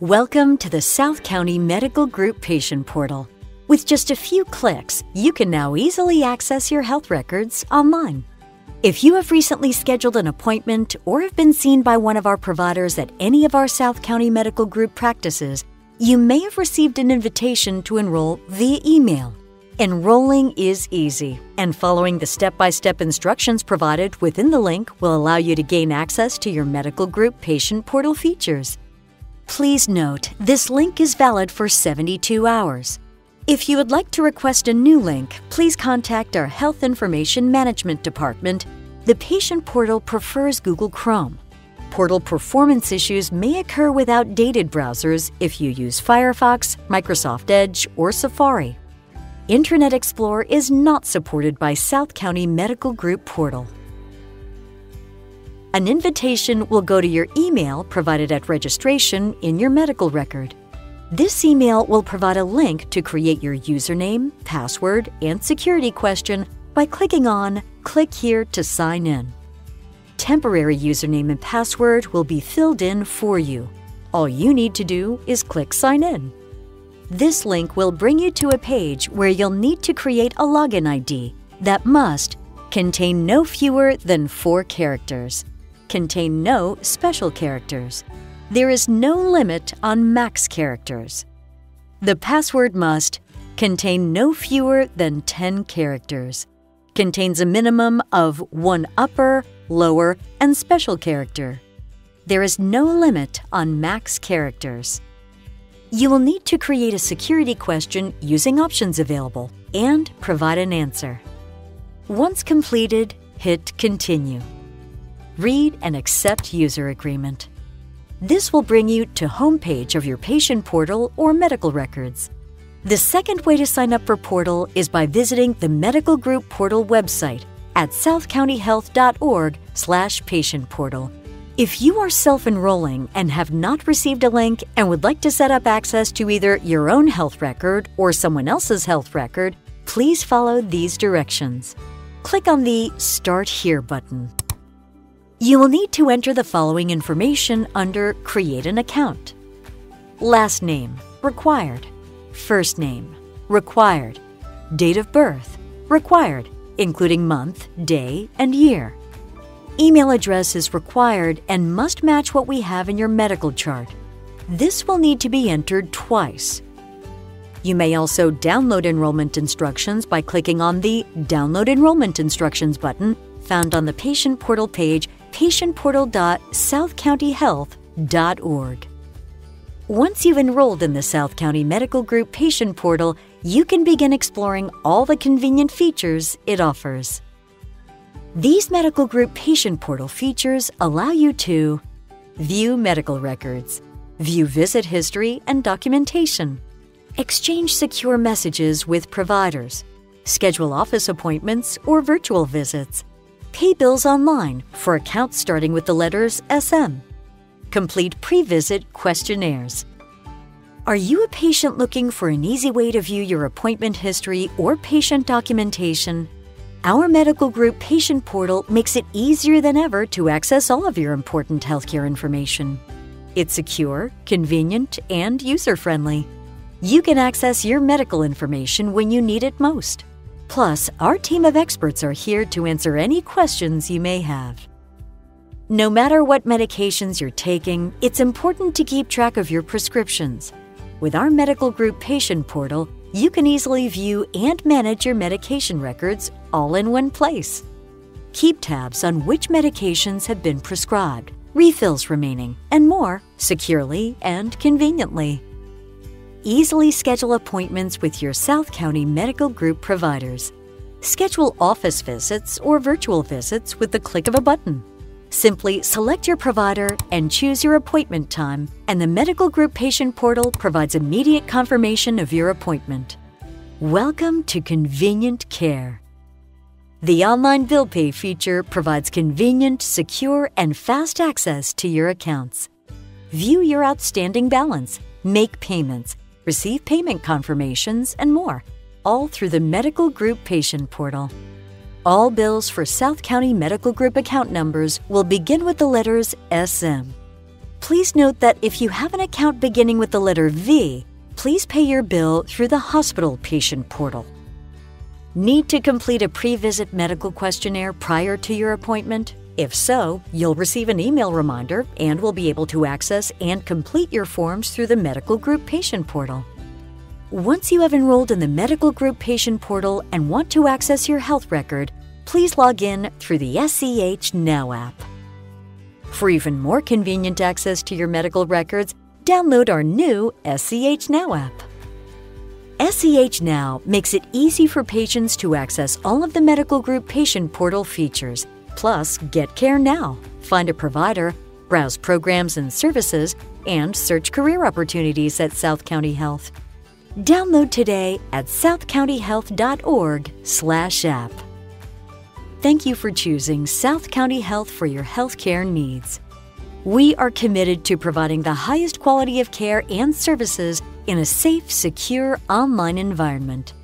Welcome to the South County Medical Group Patient Portal. With just a few clicks, you can now easily access your health records online. If you have recently scheduled an appointment or have been seen by one of our providers at any of our South County Medical Group practices, you may have received an invitation to enroll via email. Enrolling is easy, and following the step-by-step instructions provided within the link will allow you to gain access to your medical group patient portal features. Please note, this link is valid for 72 hours. If you would like to request a new link, please contact our Health Information Management Department. The patient portal prefers Google Chrome. Portal performance issues may occur with outdated browsers if you use Firefox, Microsoft Edge, or Safari. Internet Explorer is not supported by South County Medical Group Portal. An invitation will go to your email provided at registration in your medical record. This email will provide a link to create your username, password, and security question by clicking on "Click here to sign in." Temporary username and password will be filled in for you. All you need to do is click Sign In. This link will bring you to a page where you'll need to create a login ID that must contain no fewer than 4 characters, contain no special characters. There is no limit on max characters. The password must contain no fewer than 10 characters, contains a minimum of 1 upper, lower, and special character. There is no limit on max characters. You will need to create a security question using options available and provide an answer. Once completed, hit Continue. Read and accept user agreement. This will bring you to homepage of your patient portal or medical records. The second way to sign up for Portal is by visiting the Medical Group Portal website at southcountyhealth.org/patient-portal. If you are self-enrolling and have not received a link and would like to set up access to either your own health record or someone else's health record, please follow these directions. Click on the Start Here button. You will need to enter the following information under Create an Account. Last name, required. First name, required. Date of birth, required, including month, day, and year. Email address is required and must match what we have in your medical chart. This will need to be entered twice. You may also download enrollment instructions by clicking on the Download Enrollment Instructions button found on the Patient Portal page, patientportal.southcountyhealth.org. Once you've enrolled in the South County Medical Group Patient Portal, you can begin exploring all the convenient features it offers. These Medical Group Patient Portal features allow you to view medical records, view visit history and documentation, exchange secure messages with providers, schedule office appointments or virtual visits, pay bills online for accounts starting with the letters SM, complete pre-visit questionnaires. Are you a patient looking for an easy way to view your appointment history or patient documentation? Our Medical Group Patient Portal makes it easier than ever to access all of your important healthcare information. It's secure, convenient, and user-friendly. You can access your medical information when you need it most. Plus, our team of experts are here to answer any questions you may have. No matter what medications you're taking, it's important to keep track of your prescriptions. With our Medical Group Patient Portal, you can easily view and manage your medication records all in one place. Keep tabs on which medications have been prescribed, refills remaining, and more securely and conveniently. Easily schedule appointments with your South County Medical Group providers. Schedule office visits or virtual visits with the click of a button. Simply select your provider and choose your appointment time, and the Medical Group Patient Portal provides immediate confirmation of your appointment. Welcome to convenient care. The online bill pay feature provides convenient, secure, and fast access to your accounts. View your outstanding balance, make payments, receive payment confirmations, and more, all through the Medical Group Patient Portal. All bills for South County Medical Group account numbers will begin with the letters SM. Please note that if you have an account beginning with the letter V, please pay your bill through the hospital patient portal. Need to complete a pre-visit medical questionnaire prior to your appointment? If so, you'll receive an email reminder and will be able to access and complete your forms through the medical group patient portal. Once you have enrolled in the medical group patient portal and want to access your health record, please log in through the SCH Now app. For even more convenient access to your medical records, download our new SCH Now app. SCH Now makes it easy for patients to access all of the medical group patient portal features, plus get care now, find a provider, browse programs and services, and search career opportunities at South County Health. Download today at southcountyhealth.org/app. Thank you for choosing South County Health for your healthcare needs. We are committed to providing the highest quality of care and services in a safe, secure online environment.